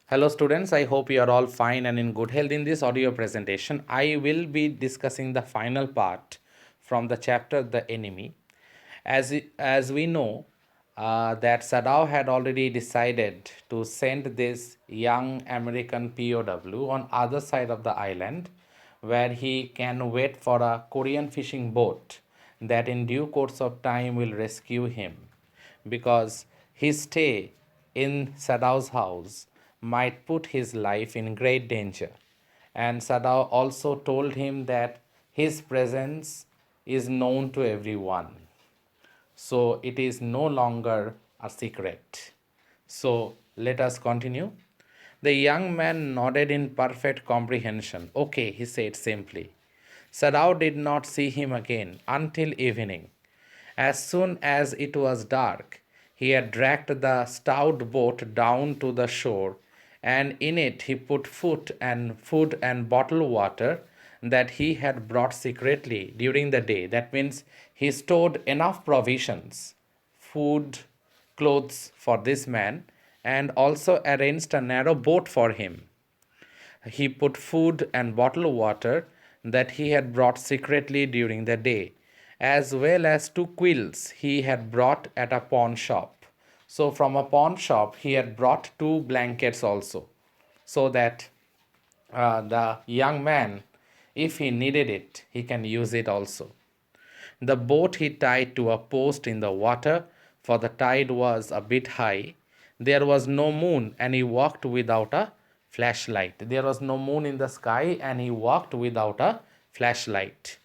Hello students, I hope you are all fine and in good health. In this audio presentation, I will be discussing the final part from the chapter The Enemy. As we know that Sadao had already decided to send this young American POW on other side of the island where he can wait for a Korean fishing boat that in due course of time will rescue him because his stay in Sadao's house might put his life in great danger. And Sadao also told him that his presence is known to everyone. So it is no longer a secret. So let us continue. The young man nodded in perfect comprehension. Okay, he said simply. Sadao did not see him again until evening. As soon as it was dark, he had dragged the stout boat down to the shore, and in it he put food and bottled water that he had brought secretly during the day. That means he stored enough provisions, food, clothes for this man, and also arranged a narrow boat for him. He put food and bottled water that he had brought secretly during the day, as well as two quills he had brought at a pawn shop. So, from a pawn shop, he had brought two blankets also, so that the young man, if he needed it, he can use it also. The boat he tied to a post in the water, for the tide was a bit high. There was no moon, and he walked without a flashlight. There was no moon in the sky, and he walked without a flashlight.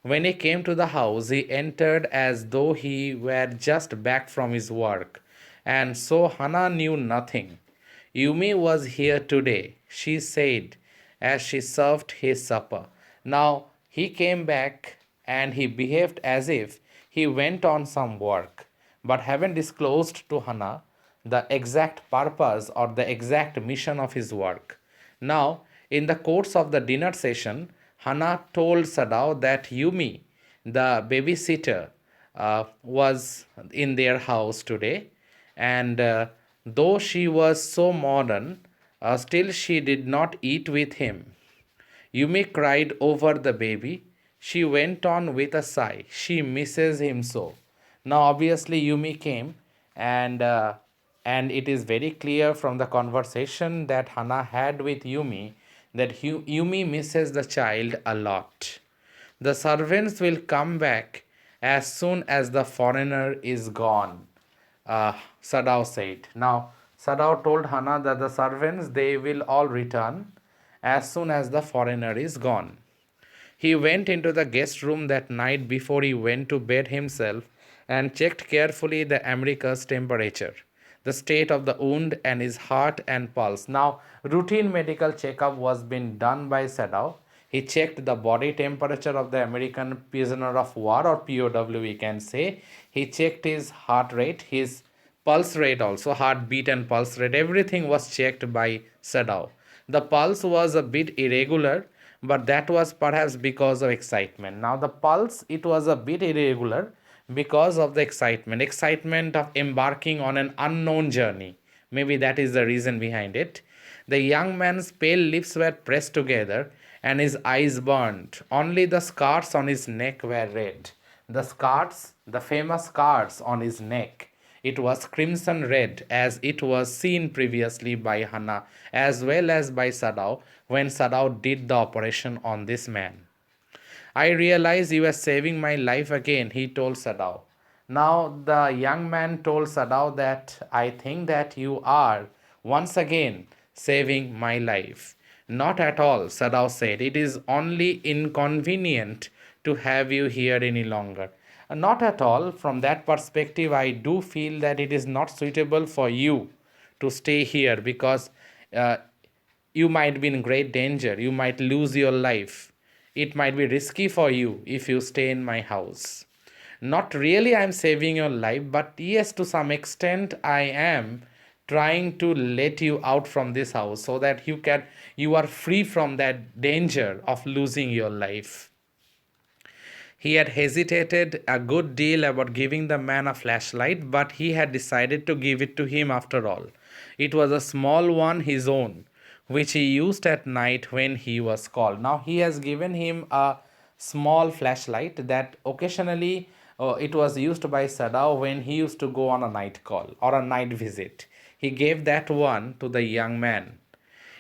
When he came to the house, he entered as though he were just back from his work, and so Hana knew nothing. Yumi was here today, she said as she served his supper. Now he came back and he behaved as if he went on some work, but haven't disclosed to Hana the exact purpose or the exact mission of his work. Now, in the course of the dinner session, Hana told Sadao that Yumi, the babysitter, was in their house today, and though she was so modern, still she did not eat with him. Yumi cried over the baby. She went on with a sigh. She misses him so. Now, obviously, Yumi came, and and it is very clear from the conversation that Hana had with Yumi that Yumi misses the child a lot. The servants will come back as soon as the foreigner is gone, Sadao said. Now, Sadao told Hana that the servants they will all return as soon as the foreigner is gone. He went into the guest room that night before he went to bed himself and checked carefully the America's temperature, the state of the wound, and his heart and pulse. Now, routine medical checkup was being done by Sadao. He checked the body temperature of the American prisoner of war or POW, we can say. He checked his heart rate, his pulse rate also, heartbeat and pulse rate. Everything was checked by Sadao. The pulse was a bit irregular, but that was perhaps because of excitement. Now, the pulse, it was a bit irregular because of the excitement of embarking on an unknown journey. Maybe that is the reason behind it. The young man's pale lips were pressed together and his eyes burned. Only the scars on his neck were red. The scars, the famous scars on his neck, it was crimson red as it was seen previously by Hana as well as by Sadao when Sadao did the operation on this man. I realize you are saving my life again, he told Sadao. Now the young man told Sadao that I think that you are once again saving my life. Not at all, Sadao said. It is only inconvenient to have you here any longer. Not at all. From that perspective, I do feel that it is not suitable for you to stay here because uh, you might be in great danger. You might lose your life. It might be risky for you if you stay in my house. Not really, I'm saving your life, but yes, to some extent, I am trying to let you out from this house so that you are free from that danger of losing your life. He had hesitated a good deal about giving the man a flashlight, but he had decided to give it to him after all. It was a small one, his own, which he used at night when he was called. Now he has given him a small flashlight that occasionally it was used by Sadao when he used to go on a night call or a night visit. He gave that one to the young man.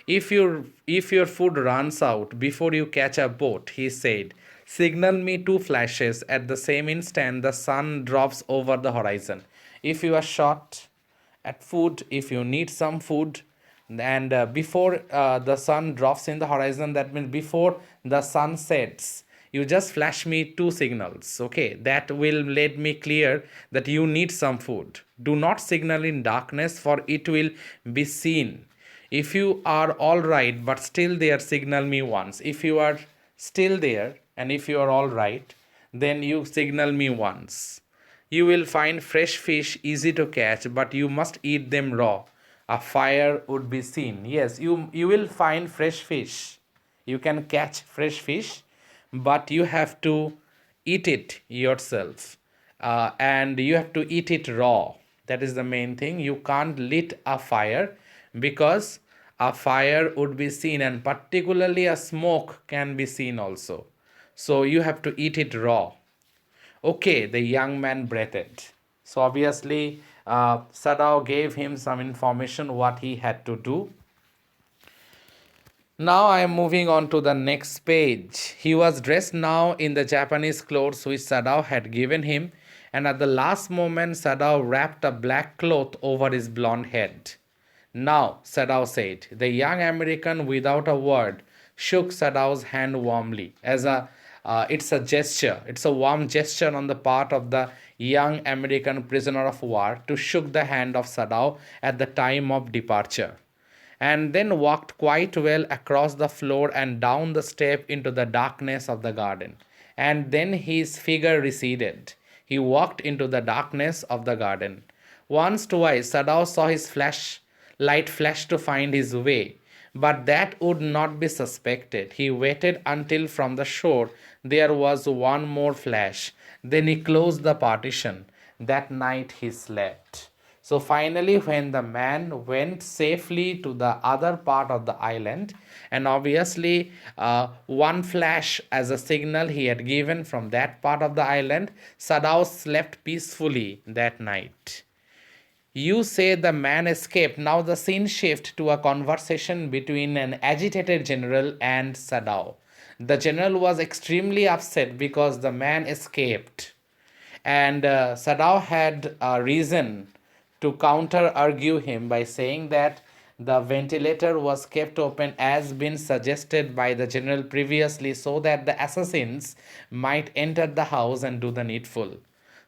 If your food runs out before you catch a boat, he said, signal me two flashes. At the same instant, the sun drops over the horizon. If you are short at food, if you need some food, and before the sun drops in the horizon, that means before the sun sets, you just flash me two signals. Okay, that will let me clear that you need some food. Do not signal in darkness, for it will be seen. If you are all right but still there, signal me once. If you are still there and if you are all right, then you signal me once. You will find fresh fish easy to catch, but you must eat them raw. A fire would be seen. Yes, you will find fresh fish. You can catch fresh fish, but you have to eat it yourself. And you have to eat it raw. That is the main thing. You can't lit a fire because a fire would be seen, and particularly a smoke can be seen also. So you have to eat it raw. Okay, the young man breathed. So obviously, Sadao gave him some information what he had to do. Now I am moving on to the next page. He was dressed now in the Japanese clothes which Sadao had given him, and at the last moment, Sadao wrapped a black cloth over his blonde head. Now, Sadao said. The young American, without a word, shook Sadao's hand warmly. It's a gesture. It's a warm gesture on the part of the young American prisoner of war to shook the hand of Sadao at the time of departure, and then walked quite well across the floor and down the step into the darkness of the garden. And then his figure receded. He walked into the darkness of the garden. Once, twice, Sadao saw his light flash to find his way, but that would not be suspected. He waited until from the shore there was one more flash. Then he closed the partition. That night he slept. So finally, when the man went safely to the other part of the island, and obviously one flash as a signal he had given from that part of the island, Sadao slept peacefully that night. You say the man escaped. Now the scene shifts to a conversation between an agitated general and Sadao. The general was extremely upset because the man escaped, and Sadao had a reason to counter argue him by saying that the ventilator was kept open as been suggested by the general previously, so that the assassins might enter the house and do the needful.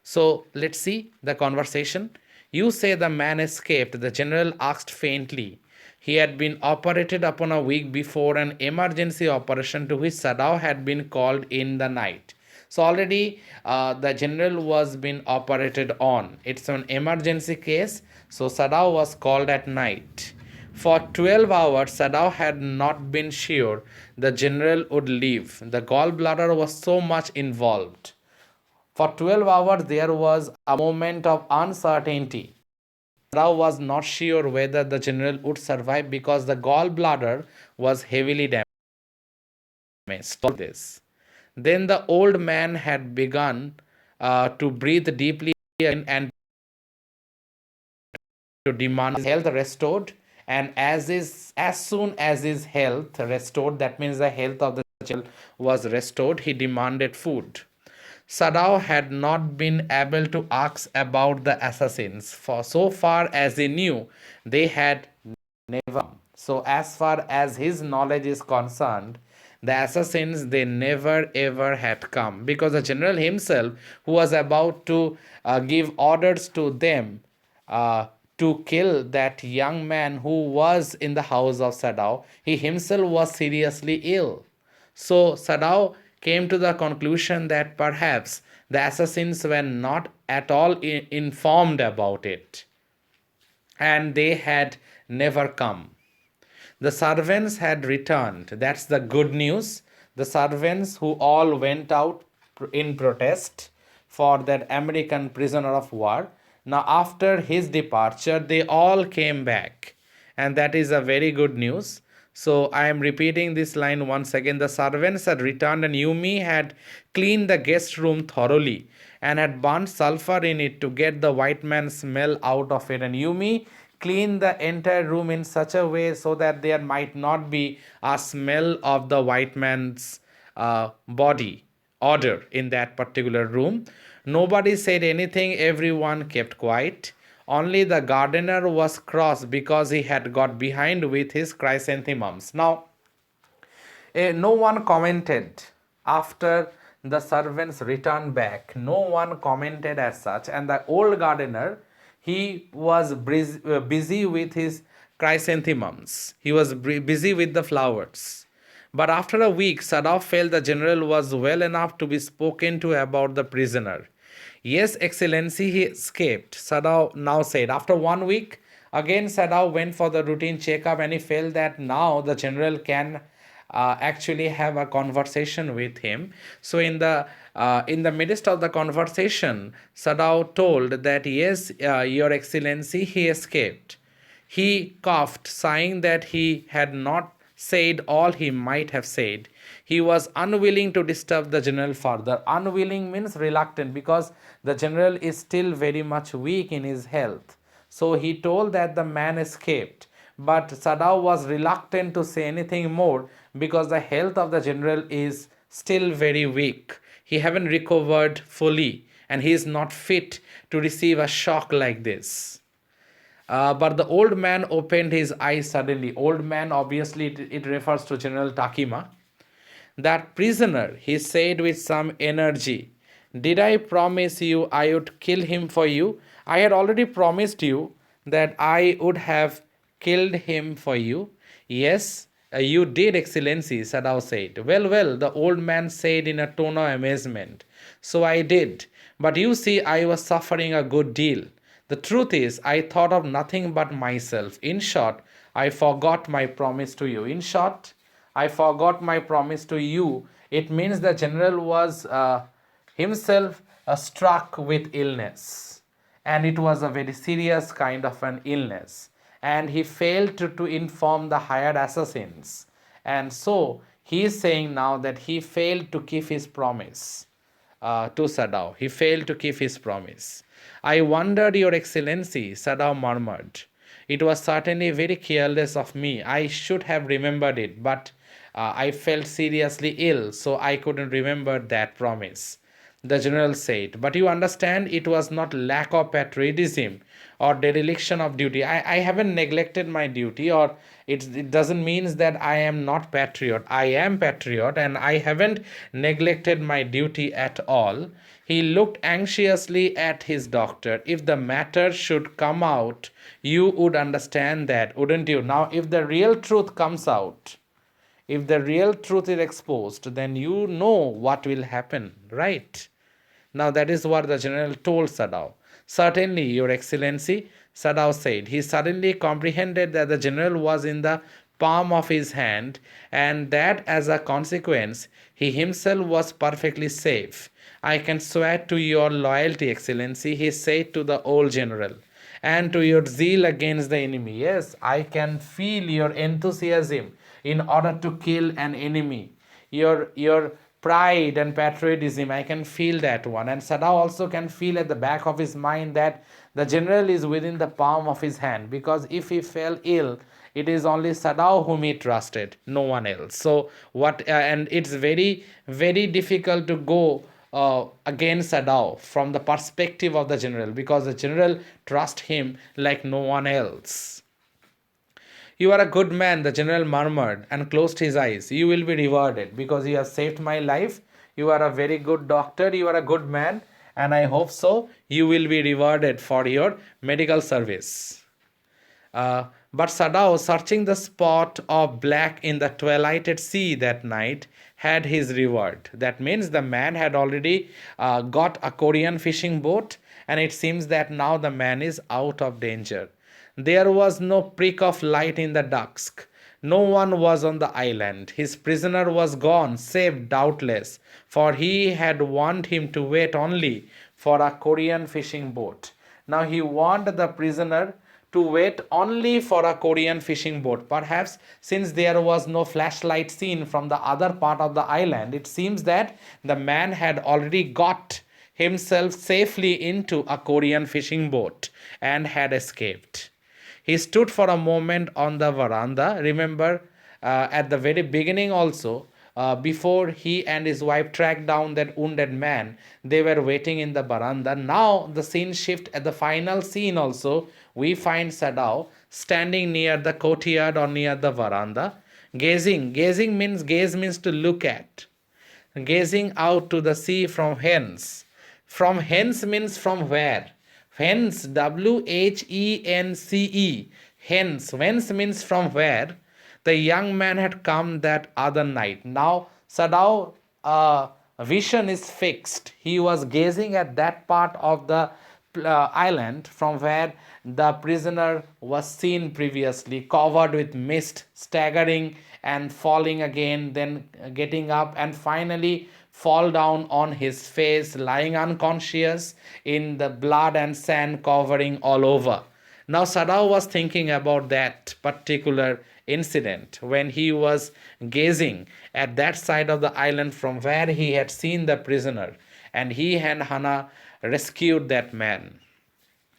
So let's see the conversation. You say the man escaped, the general asked faintly. He had been operated upon a week before, an emergency operation to which Sadao had been called in the night. So already the general was being operated on. It's an emergency case. So Sadao was called at night. For 12 hours, Sadao had not been sure the general would live. The gallbladder was so much involved. For 12 hours, there was a moment of uncertainty. Sadao was not sure whether the general would survive because the gallbladder was heavily damaged. This. Then the old man had begun to breathe deeply in and to demand his health restored. And as soon as his health restored, that means the health of the child was restored, he demanded food. Sadao had not been able to ask about the assassins, for so far as he knew, they had never. So, as far as his knowledge is concerned, the assassins they never ever had come, because the general himself, who was about to give orders to them to kill that young man who was in the house of Sadao, he himself was seriously ill. So Sadao came to the conclusion that perhaps the assassins were not at all informed about it, and they had never come. The servants had returned. That's the good news. The servants who all went out in protest for that American prisoner of war. Now, after his departure, they all came back, and that is a very good news. So, I am repeating this line once again. The servants had returned, and Yumi had cleaned the guest room thoroughly and had burnt sulfur in it to get the white man's smell out of it. And Yumi cleaned the entire room in such a way so that there might not be a smell of the white man's body odor in that particular room. Nobody said anything, everyone kept quiet. Only the gardener was cross because he had got behind with his chrysanthemums. Now, no one commented after the servants returned back. No one commented as such, and the old gardener, he was busy with his chrysanthemums. He was busy with the flowers. But after a week, Sadao felt the general was well enough to be spoken to about the prisoner. Yes, Excellency, he escaped, Sadao now said. After 1 week, again Sadao went for the routine checkup, and he felt that now the general can actually have a conversation with him. So in the midst of the conversation, Sadao told that yes, Your Excellency, he escaped. He coughed, sighing that he had not said all he might have said. He was unwilling to disturb the general further. Unwilling means reluctant, because the general is still very much weak in his health. So he told that the man escaped. But Sadao was reluctant to say anything more because the health of the general is still very weak. He haven't recovered fully, and he is not fit to receive a shock like this. But the old man opened his eyes suddenly. Old man, obviously, it refers to General Takima. That prisoner, he said with some energy, did I promise you I would kill him for you? I had already promised you that I would have killed him for you. Yes, you did, Excellency, Sadao said. Well, well, the old man said in a tone of amazement. So I did. But you see, I was suffering a good deal. The truth is, I thought of nothing but myself. In short, I forgot my promise to you. In short, I forgot my promise to you. It means the general was himself struck with illness, and it was a very serious kind of an illness, and he failed to inform the hired assassins, and so he is saying now that he failed to keep his promise to Sadao. He failed to keep his promise. I wondered, Your Excellency, Sadao murmured. It was certainly very careless of me. I should have remembered it, but I felt seriously ill, so I couldn't remember that promise. The general said, but you understand, it was not lack of patriotism or dereliction of duty. I haven't neglected my duty, or it doesn't mean that I am not patriot. I am patriot, and I haven't neglected my duty at all. He looked anxiously at his doctor. If the matter should come out, you would understand that, wouldn't you? Now, if the real truth comes out, if the real truth is exposed, then you know what will happen, right? Now that is what the general told Sadao. Certainly, Your Excellency, Sadao said. He suddenly comprehended that the general was in the palm of his hand, and that as a consequence, he himself was perfectly safe. I can swear to your loyalty, Excellency, he said to the old general, and to your zeal against the enemy. Yes, I can feel your enthusiasm in order to kill an enemy. Your pride and patriotism, I can feel that one. And Sadao also can feel at the back of his mind that the general is within the palm of his hand, because if he fell ill, it is only Sadao whom he trusted, no one else. So and it's very, very difficult to go against Sadao from the perspective of the general, because the general trusts him like no one else. You are a good man, the general murmured and closed his eyes. You will be rewarded because you have saved my life. You are a very good doctor. You are a good man. And I hope so. You will be rewarded for your medical service. But Sadao, searching the spot of black in the twilighted sea that night, had his reward. That means the man had already got a Korean fishing boat, and it seems that now the man is out of danger. There was no prick of light in the dusk, No one was on the island. His prisoner was gone, safe doubtless, for he had warned him to wait only for a Korean fishing boat. Now he warned the prisoner to wait only for a Korean fishing boat. Perhaps since there was no flashlight seen from the other part of the island, it seems that the man had already got himself safely into a Korean fishing boat and had escaped. He stood for a moment on the veranda. Remember, at the very beginning also, before he and his wife tracked down that wounded man, they were waiting in the veranda. Now the scene shift at the final scene also. We find Sadao standing near the courtyard or near the veranda, gazing. Gaze means to look at, gazing out to the sea from hence. From hence means from where? Hence, Whence. Hence, whence means from where the young man had come that other night. Now, Sadao vision is fixed. He was gazing at that part of the island from where the prisoner was seen previously, covered with mist, staggering and falling again, then getting up, and finally fall down on his face, lying unconscious in the blood and sand covering all over. Now, Sadao was thinking about that particular incident when he was gazing at that side of the island from where he had seen the prisoner, and he and Hana rescued that man.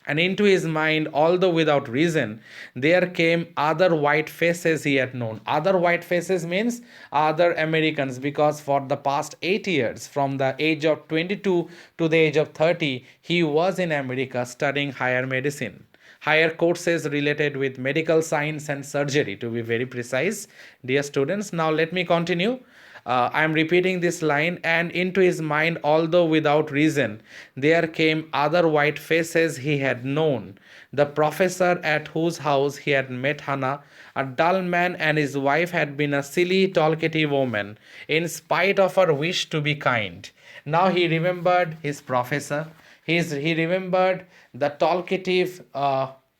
And into his mind, although without reason, there came other white faces he had known. Other white faces means other Americans, because for the past 8 years, from the age of 22 to the age of 30, he was in America studying higher medicine. Higher courses related with medical science and surgery, to be very precise, dear students. Now, let me continue. I am repeating this line. And into his mind, although without reason, there came other white faces he had known. The professor at whose house he had met Hannah, a dull man, and his wife had been a silly, talkative woman, in spite of her wish to be kind. Now he remembered his professor. He remembered the talkative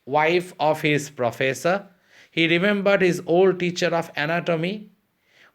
wife of his professor. He remembered his old teacher of anatomy,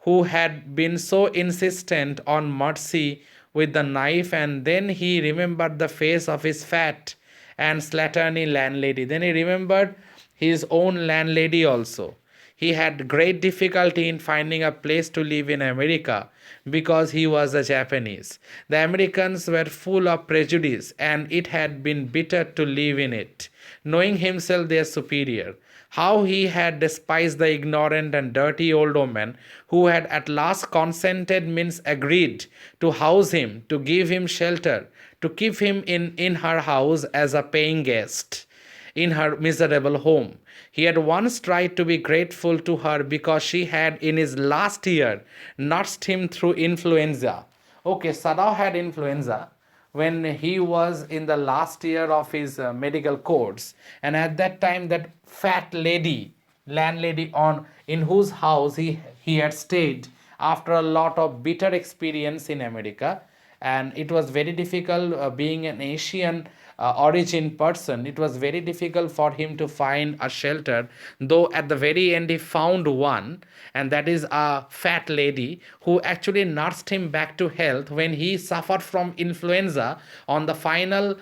who had been so insistent on mercy with the knife, and then he remembered the face of his fat and slatternly landlady. Then he remembered his own landlady also. He had great difficulty in finding a place to live in America because he was a Japanese. The Americans were full of prejudice, and it had been bitter to live in it, knowing himself their superior. How he had despised the ignorant and dirty old woman who had at last consented, means agreed, to house him, to give him shelter, to keep him in her house as a paying guest in her miserable home. He had once tried to be grateful to her because she had, in his last year, nursed him through influenza. Okay, Sadao had influenza when he was in the last year of his medical course, and at that time that fat lady, landlady, on in whose house he had stayed after a lot of bitter experience in America, and it was very difficult, being an Asian origin person, it was very difficult for him to find a shelter, though at the very end he found one, and that is a fat lady who actually nursed him back to health when he suffered from influenza on the final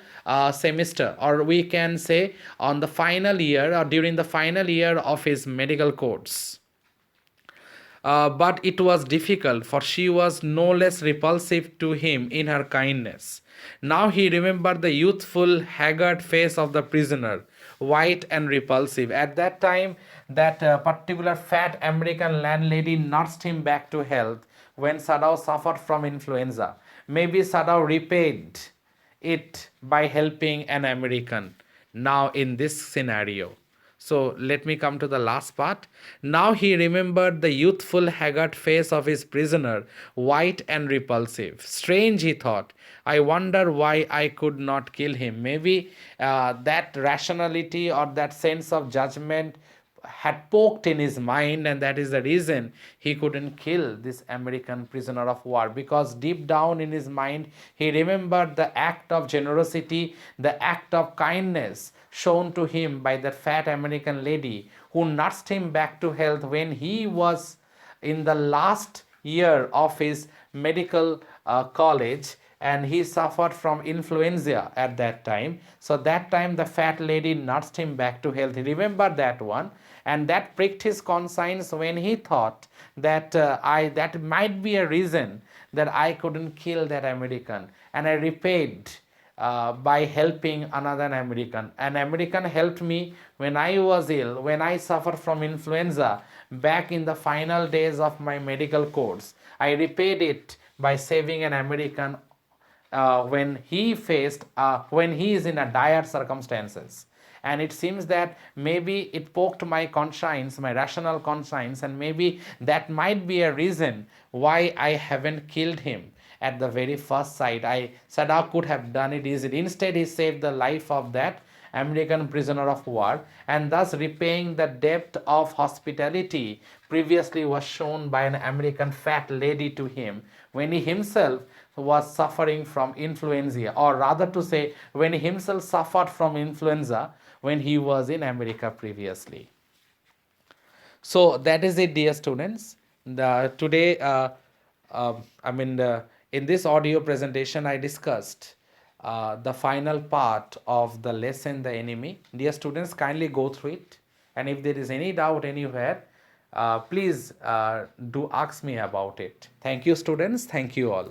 semester, or we can say on the final year, or during the final year of his medical course. But it was difficult, for she was no less repulsive to him in her kindness. Now he remembered the youthful, haggard face of the prisoner, white and repulsive. At that time, that particular fat American landlady nursed him back to health when Sadao suffered from influenza. Maybe Sadao repaid it by helping an American now in this scenario. So let me come to the last part. Now he remembered the youthful, haggard face of his prisoner, white and repulsive. Strange, he thought. I wonder why I could not kill him. Maybe that rationality or that sense of judgment had poked in his mind, and that is the reason he couldn't kill this American prisoner of war, because deep down in his mind he remembered the act of generosity, the act of kindness shown to him by that fat American lady who nursed him back to health when he was in the last year of his medical college, and he suffered from influenza at that time. So that time the fat lady nursed him back to health. He remembered that one, and that pricked his conscience when he thought that that might be a reason that I couldn't kill that American, and I repaid by helping another American. An American helped me when I was ill, when I suffered from influenza back in the final days of my medical course. I repaid it by saving an American when he is in a dire circumstances. And it seems that maybe it poked my conscience, my rational conscience, and maybe that might be a reason why I haven't killed him at the very first sight. Saddam could have done it easily. Instead, he saved the life of that American prisoner of war, and thus repaying the debt of hospitality previously was shown by an American fat lady to him when he himself was suffering from influenza, or rather to say, when he himself suffered from influenza when he was in America previously. So that is it, dear students. Today, in this audio presentation, I discussed the final part of the lesson, The Enemy. Dear students, kindly go through it. And if there is any doubt anywhere, please do ask me about it. Thank you, students. Thank you all.